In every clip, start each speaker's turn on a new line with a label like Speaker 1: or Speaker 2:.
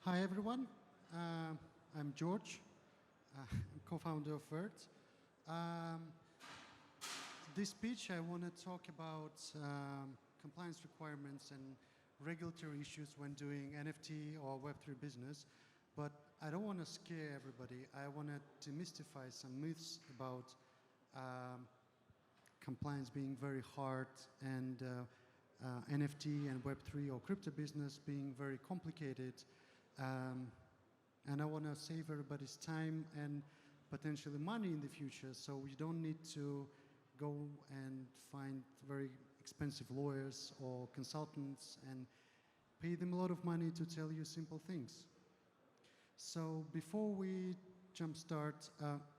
Speaker 1: Hi everyone, I'm George, I'm co-founder of Wert. This speech I want to talk about compliance requirements and regulatory issues when doing NFT or Web3 business, but I don't want to scare everybody. I want to demystify some myths about compliance being very hard and NFT and Web3 or crypto business being very complicated. And I want to save everybody's time and potentially money in the future, so you don't need to go and find very expensive lawyers or consultants and pay them a lot of money to tell you simple things. So before we jumpstart,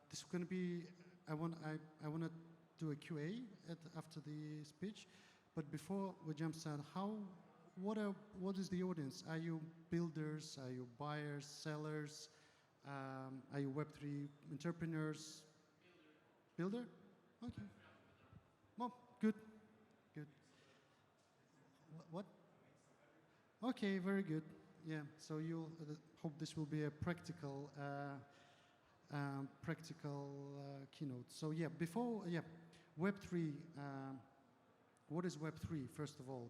Speaker 1: this is going to be, I want to do a QA after the speech, but before we jumpstart, what is the audience? Are you builders? Are you buyers, sellers? Are you Web3 entrepreneurs? Builder? Okay. Well, good. What? Okay, very good. Yeah, so you'll hope this will be a practical keynote. So yeah, Web3, what is Web3, first of all?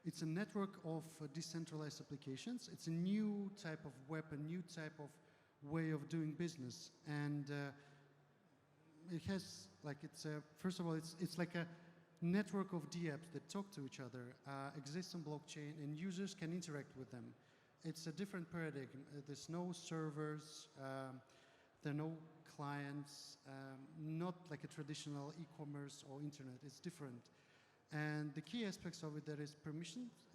Speaker 1: It's a network of decentralized applications. It's a new type of web, a new type of way of doing business. And it has, first of all, it's like a network of dApps that talk to each other, exist on blockchain, and users can interact with them. It's a different paradigm. There's no servers, there are no clients, not like a traditional e-commerce or internet. It's different. And the key aspects of it, that is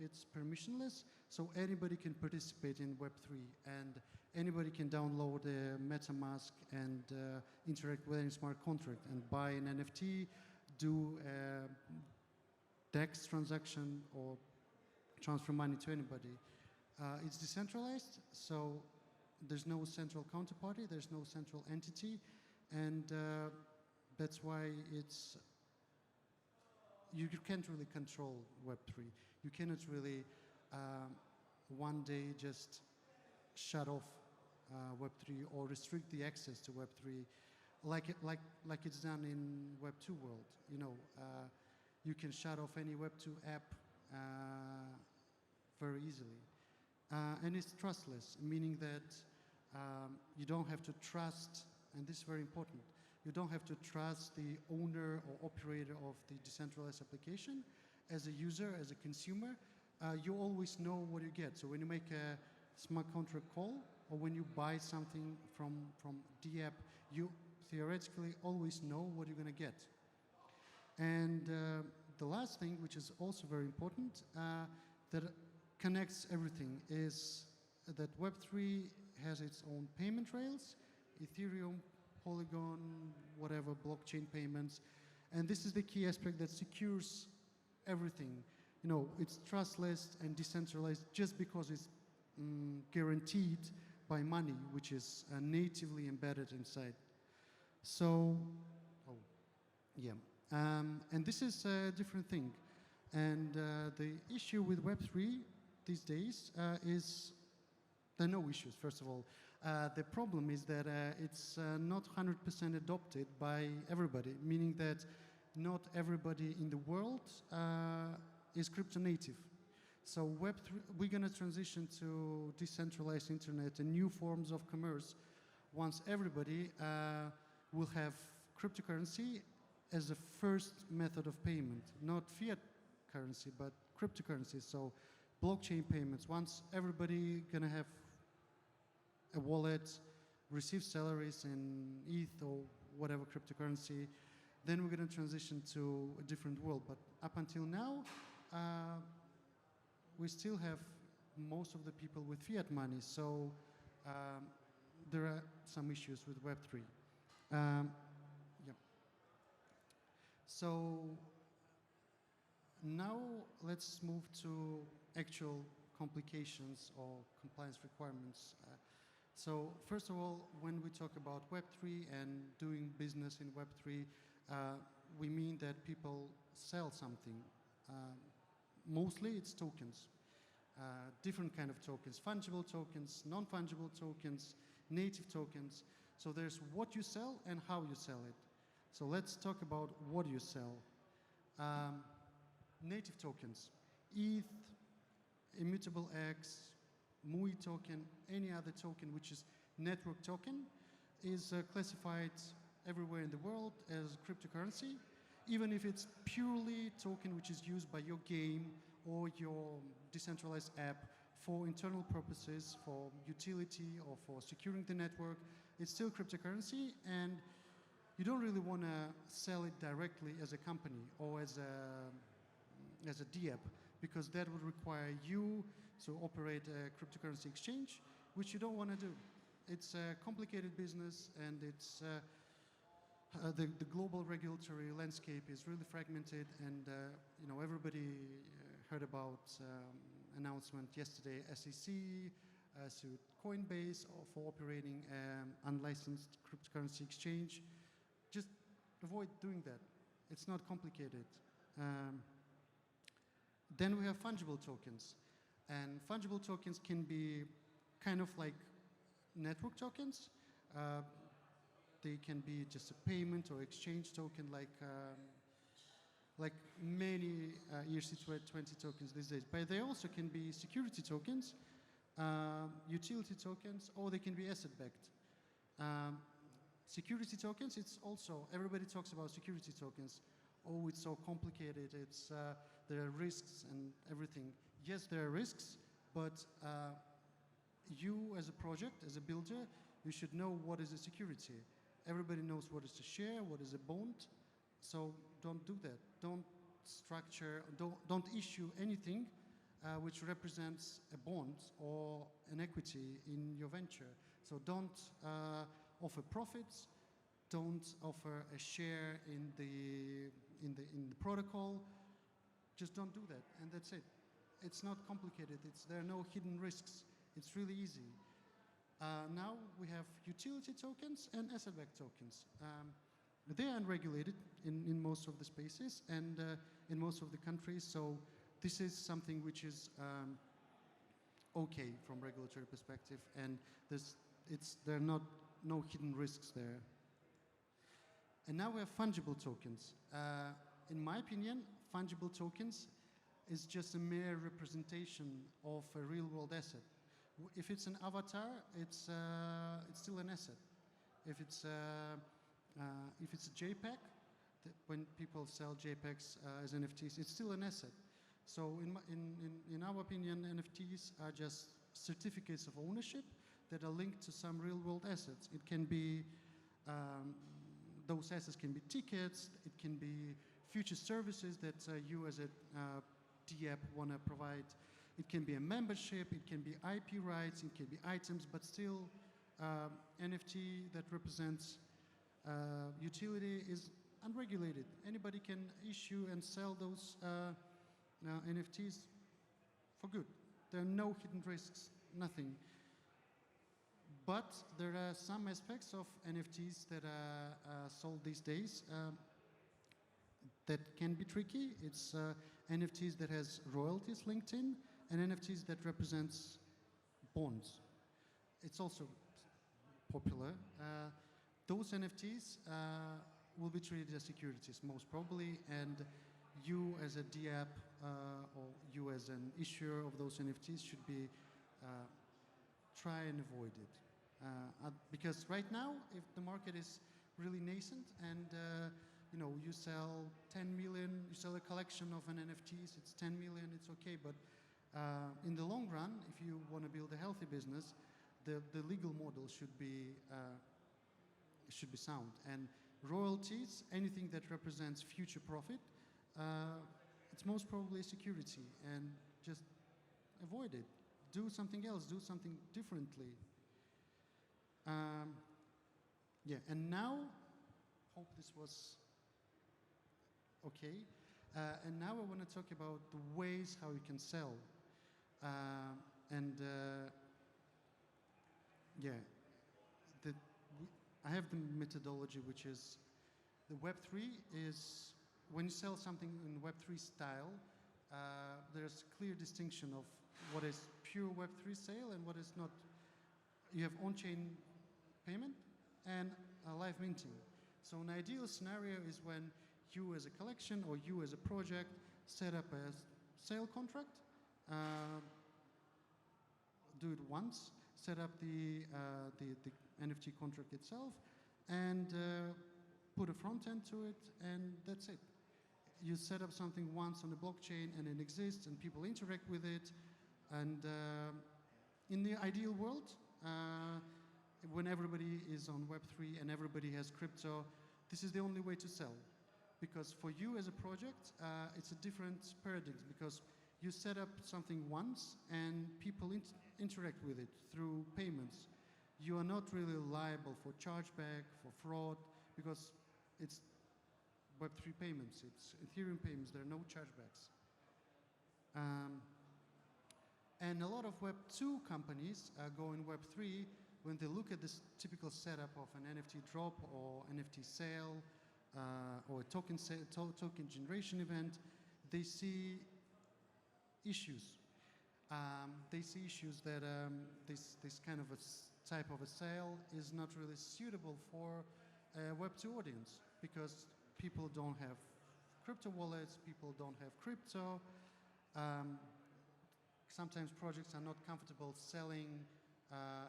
Speaker 1: it's permissionless, so anybody can participate in Web3, and anybody can download a MetaMask and interact with any smart contract and buy an NFT, do a DEX transaction, or transfer money to anybody. It's decentralized, so there's no central counterparty, there's no central entity, and that's why you can't really control Web3. You cannot really one day just shut off Web3 or restrict the access to Web3 like it's done in Web2 world. You know, you can shut off any Web2 app very easily. And it's trustless, meaning that you don't have to trust, and this is very important, you don't have to trust the owner or operator of the decentralized application. As a user, as a consumer, you always know what you get. So when you make a smart contract call, or when you buy something from dApp, you theoretically always know what you're going to get. And the last thing, which is also very important, that connects everything, is that Web3 has its own payment rails, Ethereum, Polygon, whatever, blockchain payments. And this is the key aspect that secures everything. You know, it's trustless and decentralized just because it's guaranteed by money, which is natively embedded inside. So, and this is a different thing. And the issue with Web3 these days is, there are no issues, first of all. The problem is that it's not 100% adopted by everybody, meaning that not everybody in the world is crypto native. So Web3, we're going to transition to decentralized internet and new forms of commerce once everybody will have cryptocurrency as the first method of payment, not fiat currency, but cryptocurrency. So blockchain payments, once everybody going to have a wallet, receive salaries in ETH or whatever cryptocurrency, then we're going to transition to a different world. But up until now, we still have most of the people with fiat money, so there are some issues with Web3. So now let's move to actual complications or compliance requirements. So first of all, when we talk about Web3 and doing business in Web3, we mean that people sell something. Mostly it's tokens. different kind of tokens, fungible tokens, non-fungible tokens, native tokens. So there's what you sell and how you sell it. So let's talk about what you sell. Native tokens, ETH, Immutable X, MUI token, any other token which is network token is classified everywhere in the world as cryptocurrency, even if it's purely token which is used by your game or your decentralized app for internal purposes, for utility or for securing the network. It's still cryptocurrency, and you don't really want to sell it directly as a company or as a DApp, because that would require you to operate a cryptocurrency exchange, which you don't want to do. It's a complicated business, and it's the global regulatory landscape is really fragmented, and everybody heard about announcement yesterday. SEC sued Coinbase for operating unlicensed cryptocurrency exchange. Just avoid doing that. It's not complicated. Then we have fungible tokens, and fungible tokens can be kind of like network tokens. They can be just a payment or exchange token, like many ERC20 tokens these days. But they also can be security tokens, utility tokens, or they can be asset-backed. Security tokens, it's also, everybody talks about security tokens. Oh, it's so complicated, there are risks and everything. Yes, there are risks, but you as a project, as a builder, you should know what is a security. Everybody knows what is a share, what is a bond, so don't do that. Don't structure, don't issue anything which represents a bond or an equity in your venture. So don't offer profits, don't offer a share in the protocol. Just don't do that, and that's it. It's not complicated. There are no hidden risks. It's really easy. Now we have utility tokens and asset-backed tokens. They are unregulated in most of the spaces and in most of the countries. So this is something which is okay from regulatory perspective, and there are no hidden risks there. And now we have fungible tokens. In my opinion, fungible tokens is just a mere representation of a real-world asset. If it's an avatar, it's still an asset. If it's a JPEG, when people sell JPEGs as NFTs, it's still an asset. So in our opinion, NFTs are just certificates of ownership that are linked to some real-world assets. It can be those assets can be tickets. It can be future services that you as a DApp want to provide. It can be a membership, it can be IP rights, it can be items, but still NFT that represents utility is unregulated. Anybody can issue and sell those NFTs for good. There are no hidden risks, nothing. But there are some aspects of NFTs that are sold these days that can be tricky. It's NFTs that has royalties linked in, and NFTs that represents bonds. It's also popular. Those NFTs will be treated as securities, most probably, and you as a DApp or you as an issuer of those NFTs should be try and avoid it. Because right now, if the market is really nascent and you sell 10 million, you sell a collection of an NFTs, it's 10 million, it's okay. But in the long run, if you want to build a healthy business, the legal model should be sound. And royalties, anything that represents future profit, it's most probably a security, and just avoid it. Do something else, do something differently. And now, hope this was okay. And now I want to talk about the ways how you can sell. I have the methodology, which is the Web3 is when you sell something in Web3 style, there's clear distinction of what is pure Web3 sale and what is not. You have on-chain payment and live minting. So an ideal scenario is when you as a collection or you as a project set up a sale contract, do it once, set up the NFT contract itself, and put a front end to it, and that's it. You set up something once on the blockchain and it exists and people interact with it. And in the ideal world, when everybody is on Web3 and everybody has crypto, this is the only way to sell. Because for you as a project, it's a different paradigm, because you set up something once and people interact with it through payments. You are not really liable for chargeback, for fraud, because it's Web3 payments, it's Ethereum payments, there are no chargebacks. And a lot of Web2 companies go in Web3 when they look at this typical setup of an NFT drop or NFT sale or a token generation event, they see issues. They see issues that this kind of a type of a sale is not really suitable for a Web2 audience, because people don't have crypto wallets, people don't have crypto. Sometimes projects are not comfortable selling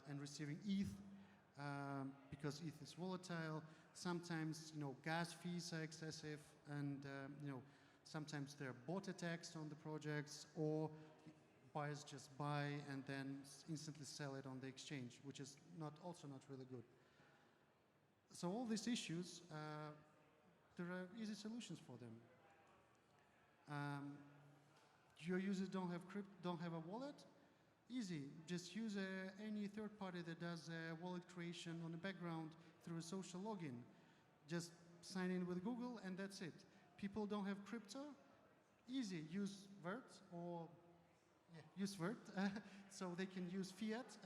Speaker 1: and receiving ETH because ETH is volatile. Sometimes, gas fees are excessive, and sometimes there are bot attacks on the projects, or buyers just buy and then instantly sell it on the exchange, which is also not really good. So all these issues, there are easy solutions for them. Your users don't have a wallet? Easy. Just use any third party that does wallet creation on the background through a social login. Just sign in with Google and that's it. People don't have crypto? Easy. Use Wert or use Wert. So they can use fiat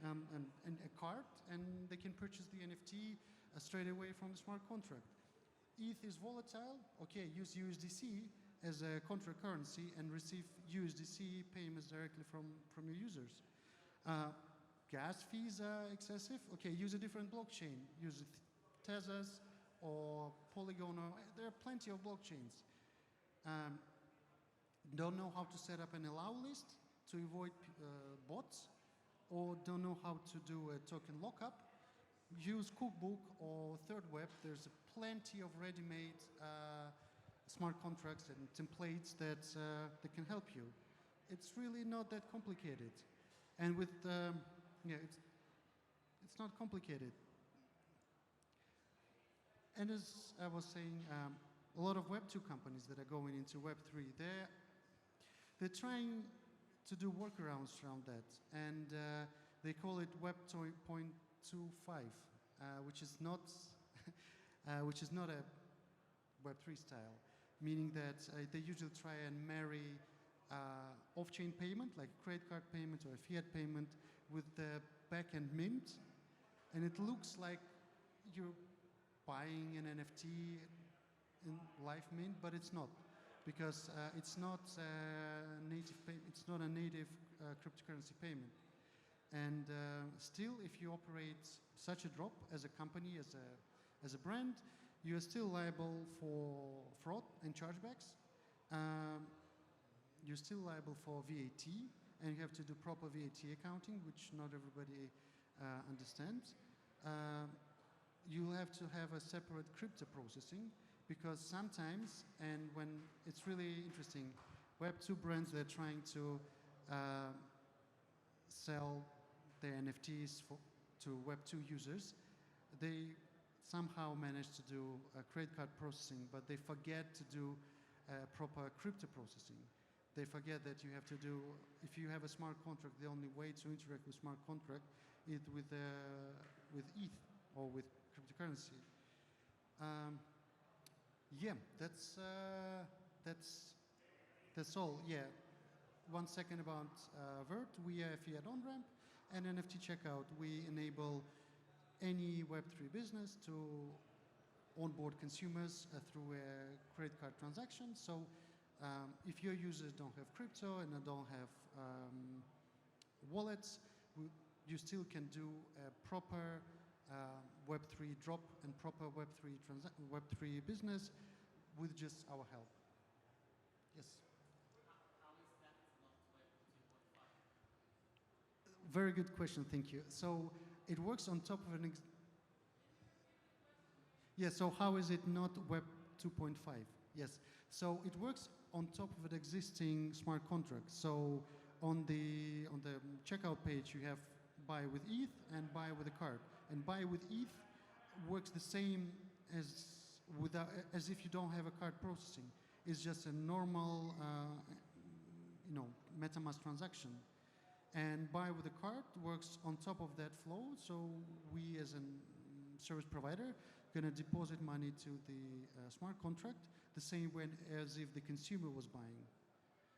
Speaker 1: and a card, and they can purchase the NFT straight away from the smart contract. ETH is volatile. Okay, use USDC as a contra currency and receive USDC payments directly from your users. Gas fees are excessive. Okay, use a different blockchain. Use Tezos or Polygon. There are plenty of blockchains. Don't know how to set up an allow list to avoid bots, or don't know how to do a token lockup? Use Cookbook or Third Web. There's plenty of ready-made smart contracts and templates that can help you. It's really not that complicated. And with, it's not complicated. And as I was saying, a lot of Web2 companies that are going into Web3, they're trying to do workarounds around that. And they call it Web 2.25, which is not a Web3 style. Meaning that they usually try and marry off-chain payment, like a credit card payment or a fiat payment, with the back-end mint. And it looks like you're buying an NFT in live mint, but it's not, because it's not a native cryptocurrency payment. And still, if you operate such a drop as a company, as a brand, you are still liable for fraud and chargebacks. You're still liable for VAT, and you have to do proper VAT accounting, which not everybody understands. You'll have to have a separate crypto processing, because sometimes, and when it's really interesting, Web2 brands, they're trying to sell their NFTs to Web2 users. They somehow manage to do credit card processing, but they forget to do proper crypto processing. They forget that you have to do, if you have a smart contract, the only way to interact with smart contract is with ETH or with cryptocurrency. Yeah, that's all. Yeah, 1 second about Wert. We are a fiat on-ramp and NFT checkout. We enable any Web3 business to onboard consumers through a credit card transaction. So if your users don't have crypto and don't have wallets, you still can do a proper Web3 drop and proper Web3 business with just our help. Yes.
Speaker 2: How is that not Web 2.5?
Speaker 1: Very good question, thank you. So it works on top of an... Yeah, so how is it not Web 2.5? Yes, so it works on top of an existing smart contract. So on the checkout page, you have buy with ETH and buy with a card. And buy with ETH works the same as if you don't have a card processing. It's just a normal, MetaMask transaction. And buy with a card works on top of that flow. So we, as a service provider, going to deposit money to the smart contract the same way as if the consumer was buying.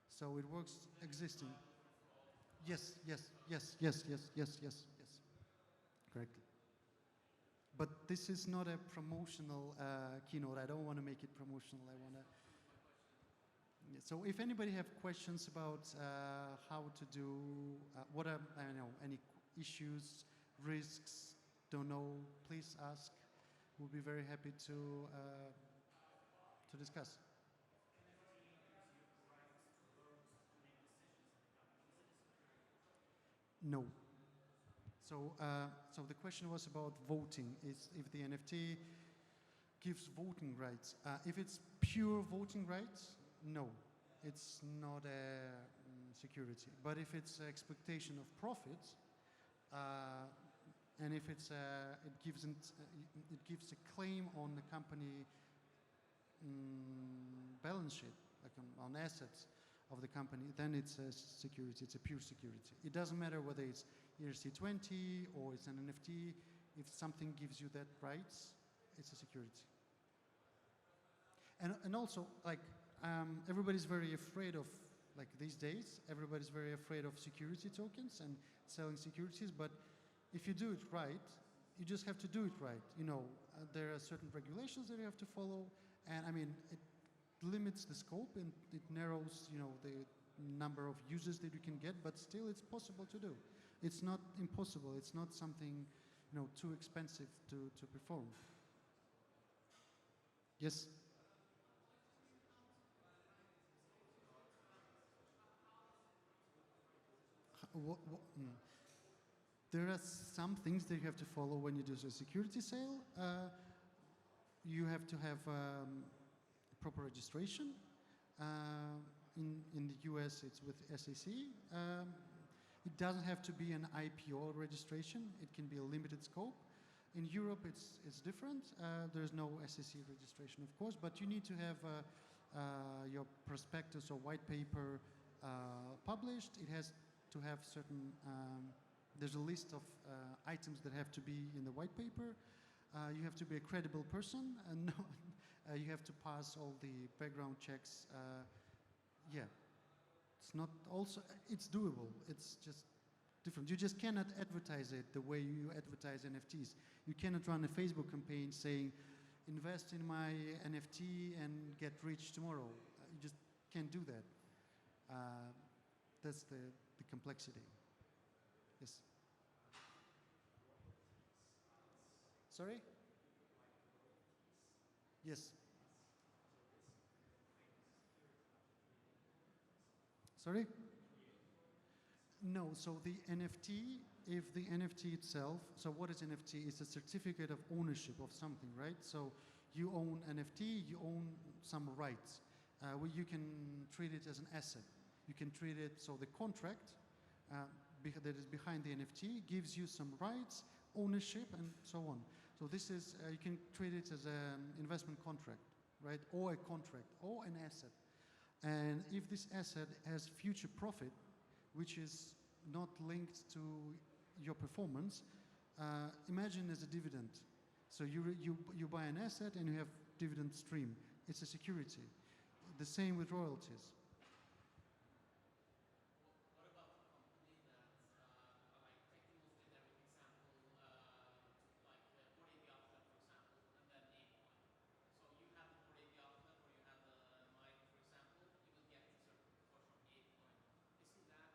Speaker 1: So it works existing. Yes. Correctly. But this is not a promotional keynote. I don't want to make it promotional. I want to. Yeah, so if anybody have questions about how to do, what are, I don't know, any issues, risks, don't know, please ask. We'll be very happy to discuss. No. So the question was about voting. Is if the NFT gives voting rights. If it's pure voting rights, no, it's not a security. But if it's expectation of profits, and if it's it gives a claim on the company balance sheet, like on assets of the company, then it's a security. It's a pure security. It doesn't matter whether it's ERC20 or it's an NFT. If something gives you that rights, it's a security. And also, like, everybody's very afraid of, like these days, everybody's very afraid of security tokens and selling securities. But if you do it right, you just have to do it right. There are certain regulations that you have to follow, and I mean, it limits the scope and it narrows, the number of users that you can get. But still, it's possible to do. It's not impossible. It's not something, too expensive to perform. Yes. There are some things that you have to follow when you do a security sale. You have to have proper registration. In the US, it's with SEC. It doesn't have to be an IPO registration. It can be a limited scope. In Europe, it's different. There's no SEC registration, of course, but you need to have your prospectus or white paper published. It has to have certain, there's a list of items that have to be in the white paper. You have to be a credible person, and you have to pass all the background checks. Yeah, it's not also, it's doable. It's just different. You just cannot advertise it the way you advertise NFTs. You cannot run a Facebook campaign saying, invest in my NFT and get rich tomorrow. You just can't do that. That's the complexity. Yes. Sorry? Yes. Sorry? No, so the NFT, if the NFT itself, so what is NFT? It's a certificate of ownership of something, right? So you own NFT, you own some rights. You can treat it as an asset. You can treat it, so the contract that is behind the NFT gives you some rights, ownership, and so on. So this is, you can treat it as an investment contract, right? Or a contract, or an asset. And if this asset has future profit, which is not linked to your performance, imagine as a dividend. So you buy an asset and you have dividend stream. It's a security. The same with royalties.
Speaker 2: What about a company that, like taking this generic example, like Bored Ape Yacht Club, for example, and then ApeCoin. So you have the Bored Ape Yacht Club, or you have the mine, for example, you will get a certain proportion of ApeCoin. Isn't that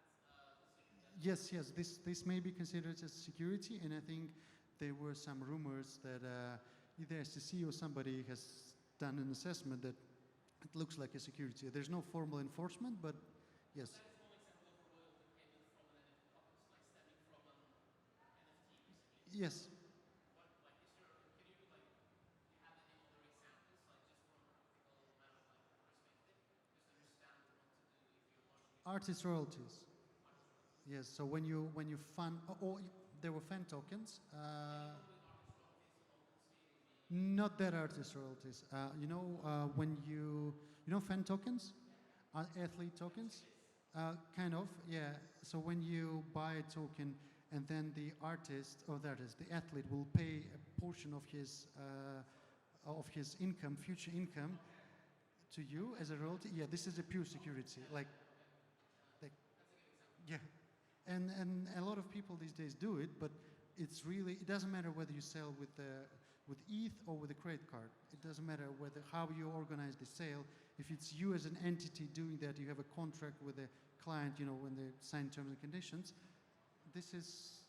Speaker 1: Yes, yes, this may be considered as security, and I think there were some rumors that either SEC or somebody has done an assessment that it looks like a security. There's no formal enforcement, but yes.
Speaker 2: That is one example of a royalty payment from an NFT, like stemming from an NFT, basically.
Speaker 1: Yes.
Speaker 2: What, like, is there, can you, like, do you have any other examples, like, just from a practical matter of, like, perspective? Just understand what to do if you're launching a
Speaker 1: Artist royalties.
Speaker 2: artist royalties.
Speaker 1: Yes, so when you fund, there were fan tokens.
Speaker 2: Anyone with artist royalties on OpenSea would be,
Speaker 1: Not that artist royalties. When you know fan tokens, athlete tokens, kind of, yeah. So when you buy a token, and then the artist, or that is the athlete, will pay a portion of his income, future income, to you as a royalty. Yeah, this is a pure security. Like, yeah, and a lot of people these days do it, but it's really, it doesn't matter whether you sell with ETH or with a credit card. It doesn't matter how you organize the sale. If it's you as an entity doing that, you have a contract with a client, when they sign terms and conditions. This is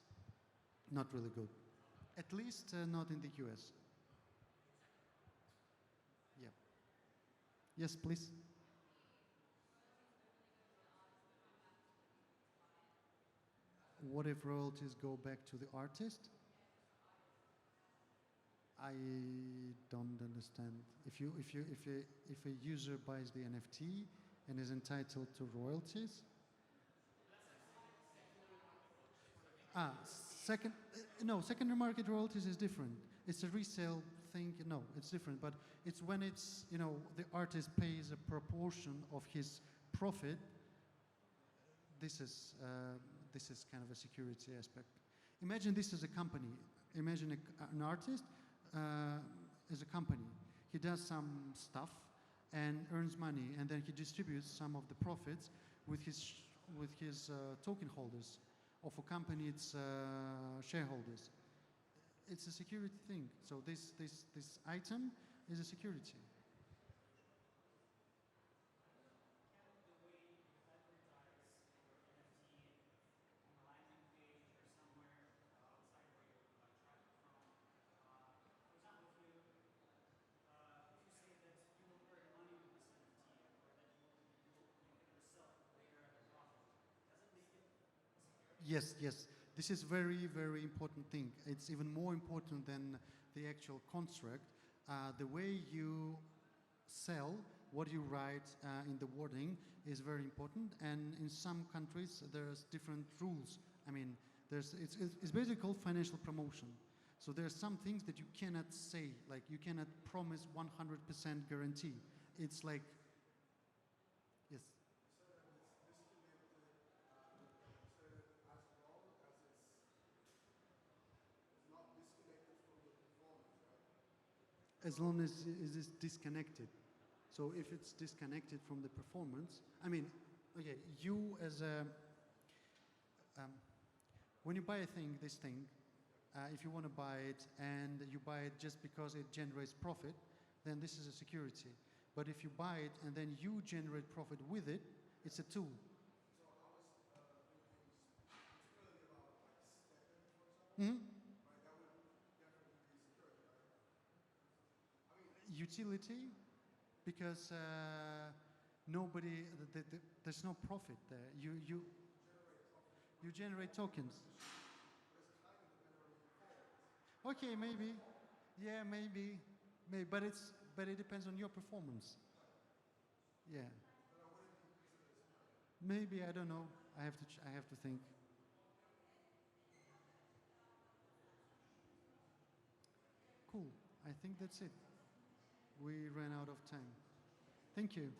Speaker 1: not really good, at least not in the US. Yeah. Yes, please. What if royalties go back to the artist? I don't understand. If a user buys the NFT and is entitled to royalties, second, no, secondary market royalties is different. It's a resale thing. No, it's different. But it's when it's the artist pays a proportion of his profit. This is kind of a security aspect. Imagine this as a company. Imagine an artist as a company. He does some stuff and earns money, and then he distributes some of the profits with his token holders, or for company it's shareholders. It's a security thing. So this item is a security. Yes, yes. This is very, very important thing. It's even more important than the actual construct. The way you sell, what you write in the wording is very important. And in some countries, there's different rules. I mean, it's basically called financial promotion. So there's some things that you cannot say, like you cannot promise 100% guarantee. It's like, yes. As long as it is disconnected. So if it's disconnected from the performance, I mean, okay, you as a, when you buy this thing, if you want to buy it and you buy it just because it generates profit, then this is a security. But if you buy it and then you generate profit with it, it's a tool. Mm-hmm. Utility, because there's no profit there. You generate tokens. Okay, maybe. Yeah, maybe. But it depends on your performance. Yeah. Maybe, I don't know. I have to think. Cool. I think that's it. We ran out of time. Thank you.